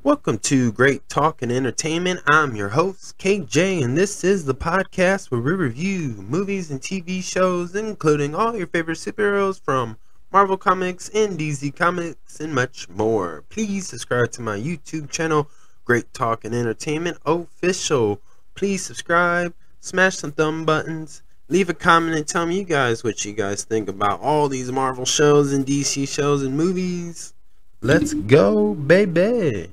Welcome to Great Talk and Entertainment. I'm your host, KJ, and this is the podcast where we review movies and TV shows, including all your favorite superheroes from Marvel Comics and DC Comics and much more. Please subscribe to my YouTube channel, Great Talk and Entertainment Official. Please subscribe, smash some thumb buttons, leave a comment and tell me what you guys think about all these Marvel shows and DC shows and movies. Let's go, baby!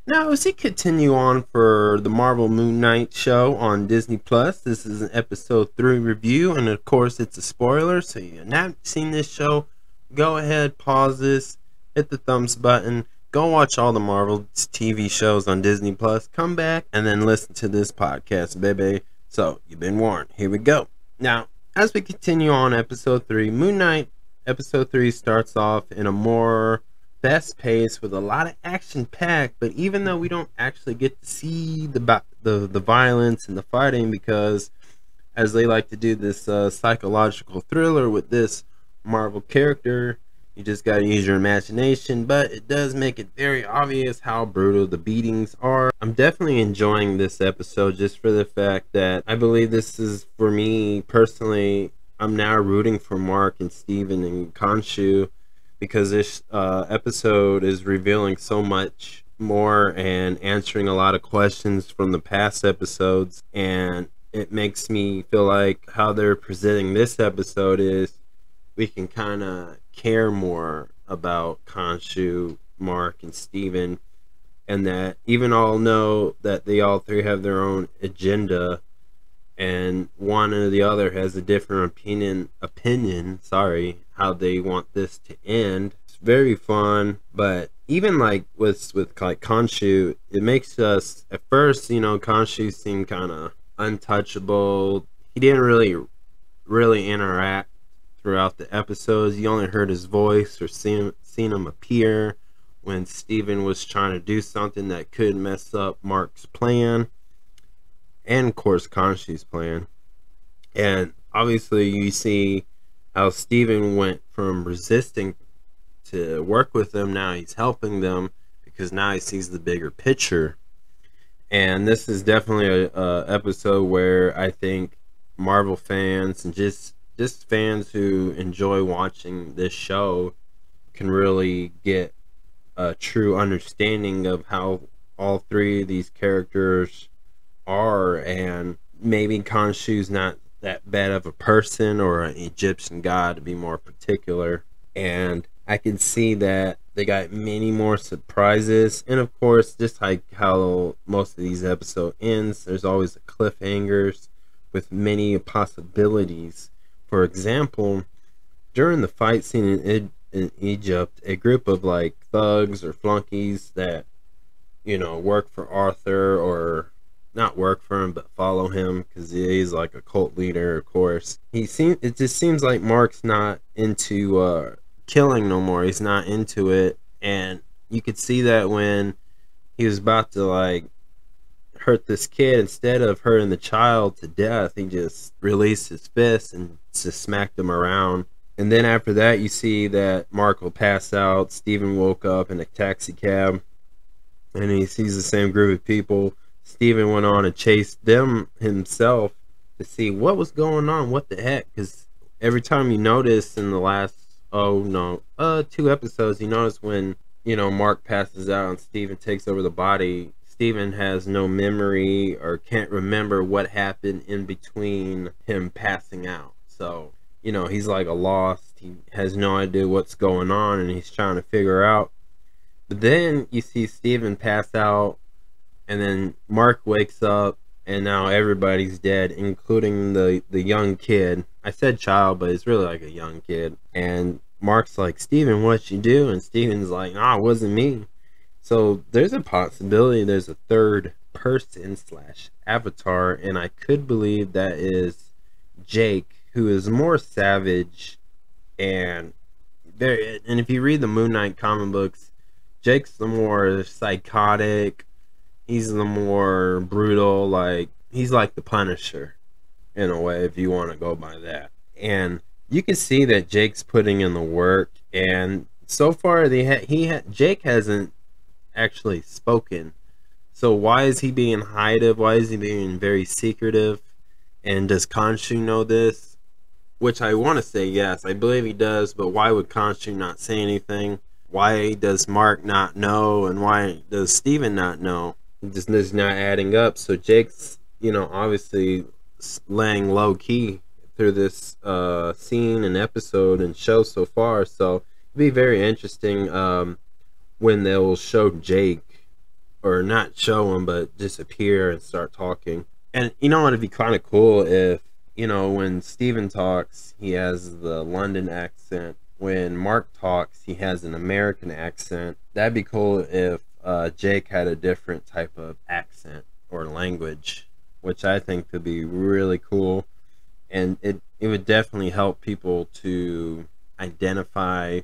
Now, as we continue on for the Marvel Moon Knight show on Disney Plus, this is an episode 3 review, and of course, it's a spoiler. So, if you've not seen this show, go ahead, pause this, hit the thumbs button, go watch all the Marvel TV shows on Disney Plus, come back, and then listen to this podcast, baby. So, you've been warned. Here we go. Now, as we continue on episode 3, Moon Knight episode 3 starts off in a more fast pace with a lot of action packed, but even though we don't actually get to see the violence and the fighting, because as they like to do this psychological thriller with this Marvel character, you just gotta use your imagination, but it does make it very obvious how brutal the beatings are. I'm definitely enjoying this episode just for the fact that I believe this is, for me personally, I'm now rooting for Mark and Steven and Konshu, because this episode is revealing so much more and answering a lot of questions from the past episodes, and it makes me feel like how they're presenting this episode is we can kind of care more about Konshu, Mark, and Steven, and that even all know that they all three have their own agenda, and one or the other has a different opinion, how they want this to end. It's very fun, but even like with like Konshu, it makes us, at first, Konshu seemed kind of untouchable. He didn't really interact throughout the episodes. You only heard his voice or seen him appear when Steven was trying to do something that could mess up Mark's plan, and of course Konshu's plan. And obviously you see how Steven went from resisting to work with them. Now he's helping them because now he sees the bigger picture. And this is definitely a episode where I think Marvel fans and just fans who enjoy watching this show can really get a true understanding of how all three of these characters are, and maybe Khonshu's not that bad of a person, or an Egyptian god to be more particular, and I can see that they got many more surprises. And of course, just like how most of these episodes ends, there's always a cliffhangers with many possibilities. For example, during the fight scene in Egypt, a group of like thugs or flunkies that work for Arthur, or not work for him but follow him because he's like a cult leader, of course. It just seems like Mark's not into killing no more. He's not into it, and you could see that when he was about to like hurt this kid, instead of hurting the child to death, he just released his fist and just smacked him around. And then after that, you see that Mark will pass out. Steven woke up in a taxi cab, and he sees the same group of people. Steven went on and chased them himself to see what was going on, what the heck, because every time you notice in the last 2 episodes, you notice when Mark passes out and Steven takes over the body, Steven has no memory or can't remember what happened in between him passing out. So he's like a lost, he has no idea what's going on, and he's trying to figure out. But then you see Steven pass out, and then Mark wakes up, and now everybody's dead, including the young kid. I said child, but it's really like a young kid. And Mark's like, Steven, what'd you do? And Steven's like, nah, it wasn't me. So there's a possibility there's a third person / avatar, and I could believe that is Jake, who is more savage. And if you read the Moon Knight comic books, Jake's the more psychotic, he's the more brutal, like he's like the Punisher in a way, if you want to go by that. And you can see that Jake's putting in the work, and so far Jake hasn't actually spoken. So why is he being hided? Why is he being very secretive? And does Konshu know this? Which I want to say yes, I believe he does, but why would Konshu not say anything? Why does Mark not know? And why does Steven not know? This is not adding up. So Jake's, obviously laying low key through this scene and episode and show so far. So it'll be very interesting when they'll show Jake, or not show him, but just appear and start talking. And it'd be kind of cool if, when Steven talks, he has the London accent. When Mark talks, he has an American accent. That'd be cool if Jake had a different type of accent or language, which I think could be really cool. And it would definitely help people to identify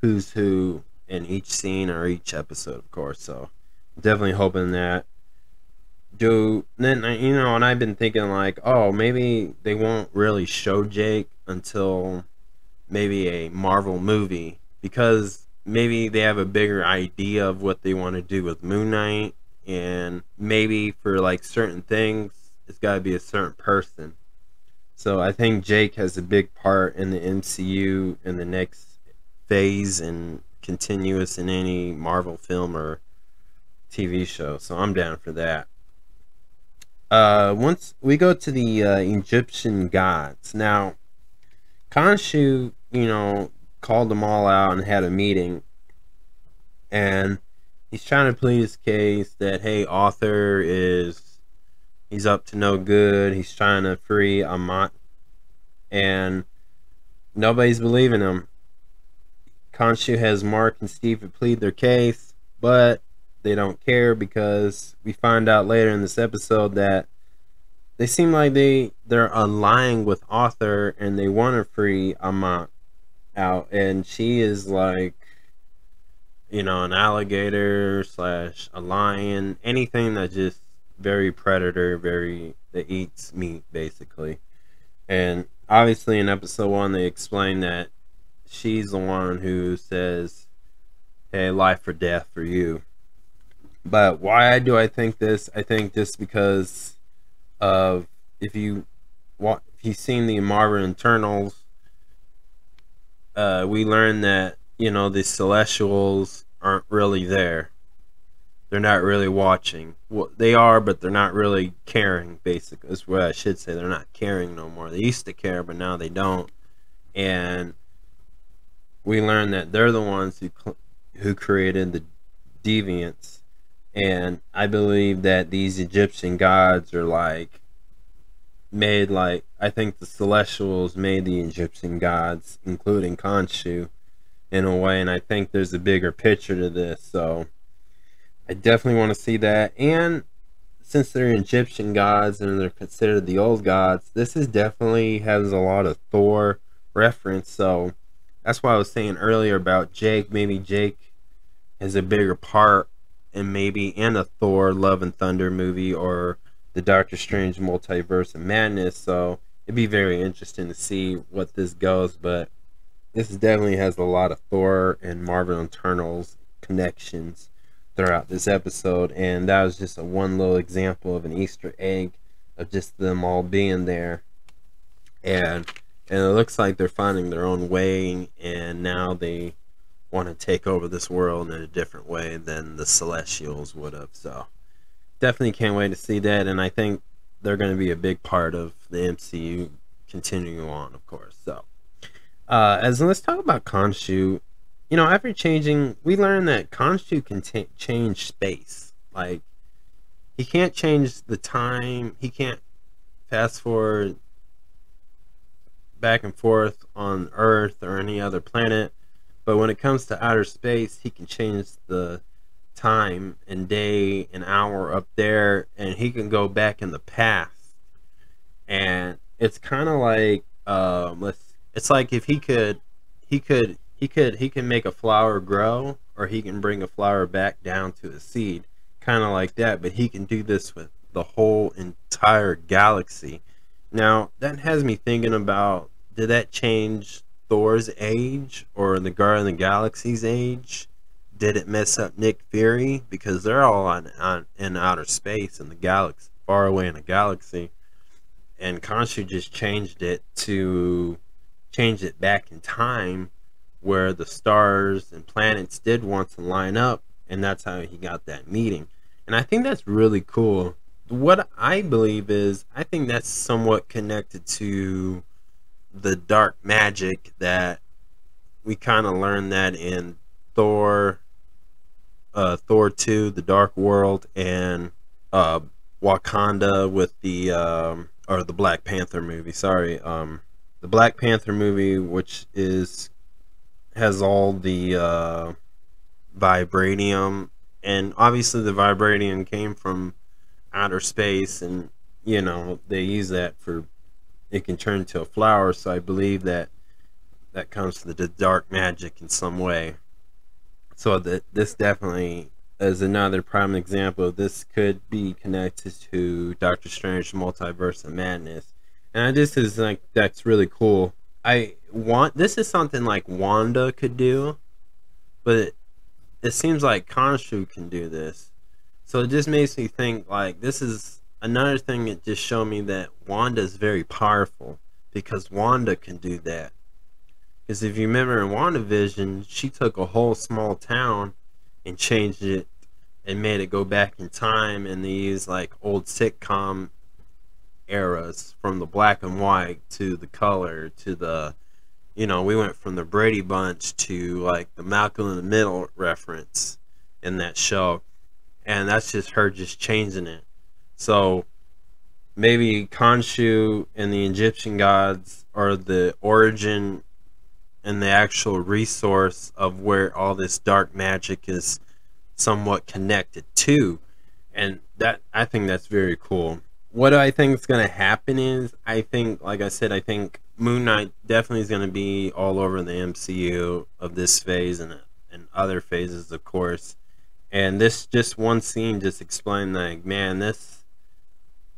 who's who in each scene or each episode, of course. So definitely hoping that. And I've been thinking like, oh, maybe they won't really show Jake until maybe a Marvel movie, because maybe they have a bigger idea of what they want to do with Moon Knight, and maybe for like certain things it's got to be a certain person. So I think Jake has a big part in the MCU in the next phase and continuous in any Marvel film or TV show. So I'm down for that. Once we go to the Egyptian gods. Now, Konshu, called them all out and had a meeting. And he's trying to plead his case that, hey, Arthur he's up to no good. He's trying to free Amat. And nobody's believing him. Konshu has Mark and Steve plead their case, but they don't care, because we find out later in this episode that they seem like they're aligning with Arthur and they want to free Amat out, and she is like, an alligator slash a lion, anything that just very predator, that eats meat basically. And obviously in episode 1 they explain that she's the one who says, hey, life or death for you. But why do I think this? I think just because of, if you've seen the Marvel Internals, we learned that the Celestials aren't really there. They're not really watching. Well, they are, but they're not really caring. Basically, is what I should say. They're not caring no more. They used to care, but now they don't. And we learned that they're the ones who created the deviants. And I believe that these Egyptian gods are I think the Celestials made the Egyptian gods, including Konshu, in a way. And I think there's a bigger picture to this. So I definitely want to see that. And since they're Egyptian gods and they're considered the old gods, this is definitely has a lot of Thor reference. So that's why I was saying earlier about Jake. Maybe Jake has a bigger part, and maybe in a Thor Love and Thunder movie or the Doctor Strange Multiverse of Madness. So it'd be very interesting to see what this goes. But this definitely has a lot of Thor and Marvel Internals connections throughout this episode. And that was just one little example of an Easter egg of just them all being there. And it looks like they're finding their own way, and now they want to take over this world in a different way than the Celestials would have. So definitely can't wait to see that, and I think they're going to be a big part of the MCU continuing on, of course. So let's talk about Konshu. After changing, we learned that Konshu can change space. Like, he can't change the time. He can't fast forward back and forth on Earth or any other planet. But when it comes to outer space, he can change the time and day and hour up there, and he can go back in the past. And it's kind of like it's like if he can make a flower grow, or he can bring a flower back down to a seed, kind of like that. But he can do this with the whole entire galaxy. Now that has me thinking about, did that change Thor's age or the Guardian of the Galaxy's age? Did it mess up Nick Fury? Because they're all in outer space in the galaxy, far away in the galaxy. And Konshu just changed it back in time where the stars and planets did once line up, and that's how he got that meeting. And I think that's really cool. What I believe is, I think that's somewhat connected to the dark magic that we kind of learned that in Thor 2, The Dark World, and Wakanda with the or the Black Panther movie. Sorry, the Black Panther movie, which has all the vibranium, and obviously the vibranium came from outer space, and they use that for, it can turn into a flower. So I believe that comes to the dark magic in some way. So this definitely is another prime example. This could be connected to Doctor Strange Multiverse of Madness, and this is that's really cool. This is something like Wanda could do, but it seems like Konshu can do this. So it just makes me think, like, this is another thing that just showed me that Wanda is very powerful, because Wanda can do that. Because if you remember in WandaVision, she took a whole small town and changed it and made it go back in time, and they used like old sitcom eras, from the black and white to the color to the, we went from the Brady Bunch to like the Malcolm in the Middle reference in that show. And that's just her just changing it. So maybe Khonshu and the Egyptian gods are the origin and the actual resource of where all this dark magic is somewhat connected to. And that, I think that's very cool. What I think is going to happen is, I think, like I said, I think Moon Knight definitely is going to be all over the MCU of this phase and other phases, of course. And this just one scene just explained, like, man,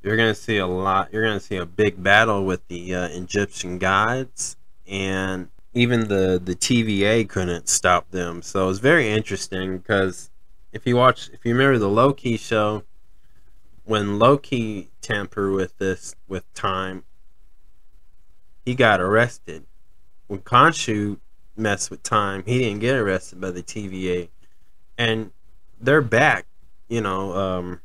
you're gonna see a lot. You're gonna see a big battle with the Egyptian gods, and even the TVA couldn't stop them. So it's very interesting, because if you remember the Loki show, when Loki tampered with time, he got arrested. When Khonshu messed with time, he didn't get arrested by the TVA, and they're back. Kang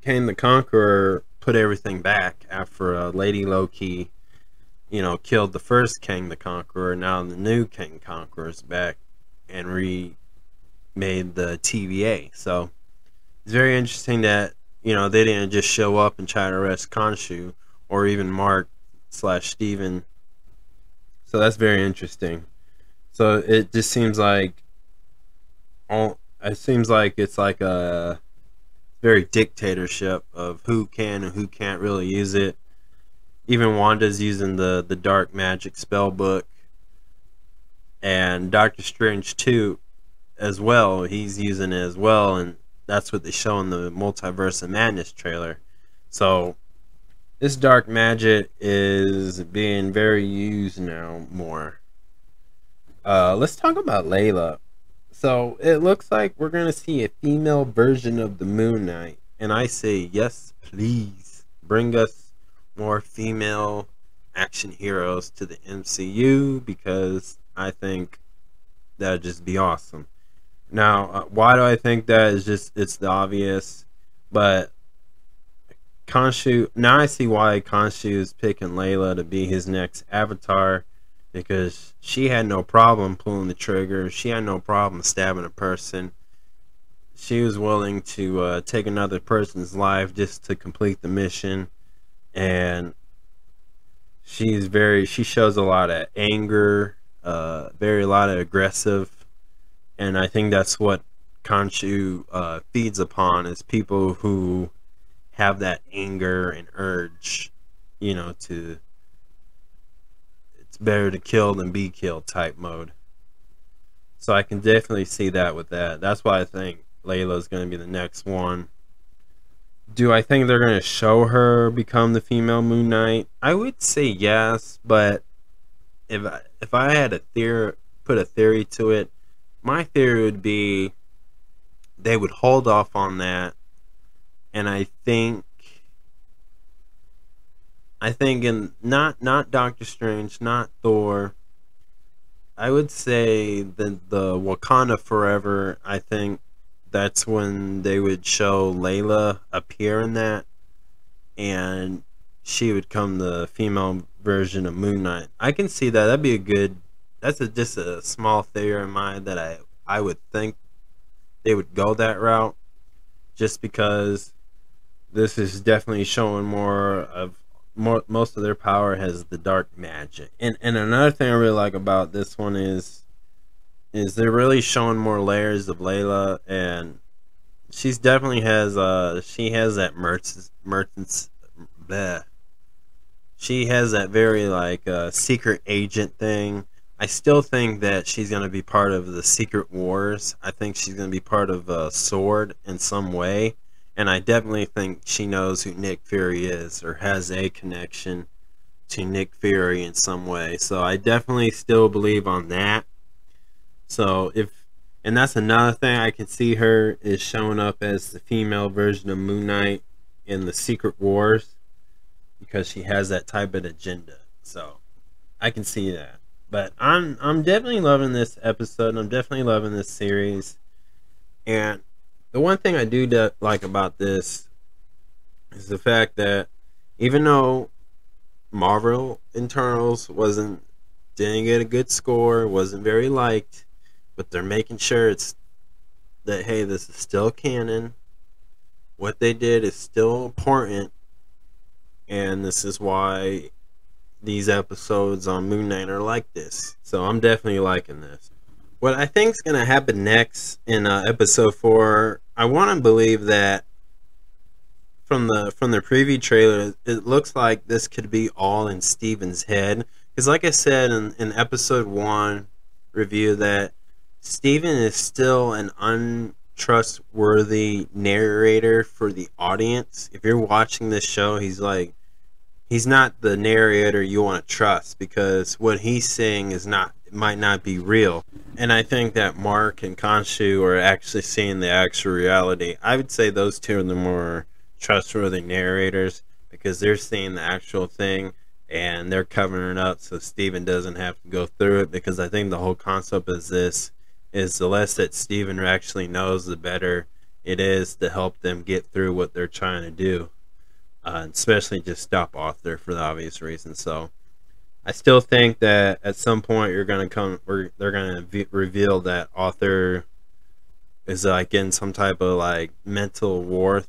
the Conqueror put everything back after Lady Loki, killed the first Kang the Conqueror. Now the new Kang Conqueror is back and remade the TVA. So it's very interesting that they didn't just show up and try to arrest Khonshu, or even Mark/Steven. So that's very interesting. So it just seems like it's like a very dictatorship of who can and who can't really use it. Even Wanda's using the dark magic spell book, and Doctor Strange too, as well. He's using it as well, and that's what they show in the Multiverse of Madness trailer. So this dark magic is being very used now more. Let's talk about Layla. So it looks like we're going to see a female version of the Moon Knight. And I say, yes, please. Bring us more female action heroes to the MCU, because I think that would just be awesome. Now, why do I think that? It's the obvious. But Khonshu, now I see why Khonshu is picking Layla to be his next avatar. Because she had no problem pulling the trigger. She had no problem stabbing a person. She was willing to take another person's life just to complete the mission. And she shows a lot of anger, a lot of aggressive. And I think that's what Khonshu feeds upon, is people who have that anger and urge, to, better to kill than be killed type mode. So I can definitely see that with that. That's why I think Layla is going to be the next one. Do I think they're going to show her become the female Moon Knight? I would say yes, but if I had put a theory to it, my theory would be they would hold off on that, and I think in not Doctor Strange, not Thor. I would say the Wakanda Forever. I think that's when they would show Layla appear in that, and she would come the female version of Moon Knight. I can see that. That'd be a good. Just a small theory of mine that I would think they would go that route, just because this is definitely showing most of their power has the dark magic. And another thing I really like about this one is they're really showing more layers of Layla, and she's definitely has she has that merchants bleh. She has that very like secret agent thing. I still think that she's going to be part of the Secret Wars. I think she's going to be part of Sword in some way. And I definitely think she knows who Nick Fury is, or has a connection to Nick Fury in some way. So I definitely still believe on that. So and that's another thing, I can see her is showing up as the female version of Moon Knight in the Secret Wars, because she has that type of agenda. So I can see that. But I'm definitely loving this episode. I'm definitely loving this series. And the one thing I do like about this is the fact that even though Marvel Internals didn't get a good score, wasn't very liked, but they're making sure that hey, this is still canon. What they did is still important, and this is why these episodes on Moon Knight are like this. So I'm definitely liking this. What I think is going to happen next in episode 4, I want to believe that from the preview trailer, it looks like this could be all in Steven's head. Because like I said in episode 1 review, that Steven is still an untrustworthy narrator for the audience. If you're watching this show, he's not the narrator you want to trust, because what he's saying might not be real. And I think that Mark and Konshu are actually seeing the actual reality. I would say those two are the more trustworthy narrators, because they're seeing the actual thing and they're covering it up so Steven doesn't have to go through it. Because I think the whole concept is the less that Steven actually knows, the better it is to help them get through what they're trying to do. Especially just stop Arthur for the obvious reason. So I still think that at some point they're gonna reveal that Arthur is like in some type of like mental ward,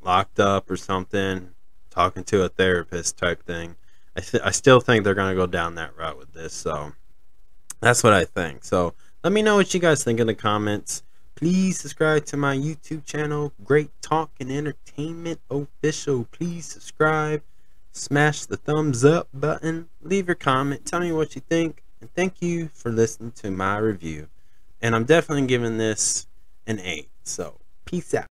locked up or something, talking to a therapist type thing. I still think they're gonna go down that route with this. So that's what I think. So let me know what you guys think in the comments. Please subscribe to my YouTube channel, Great Talk and Entertainment Official. Please subscribe, smash the thumbs up button, leave your comment, tell me what you think, and thank you for listening to my review. And I'm definitely giving this an 8. So peace out.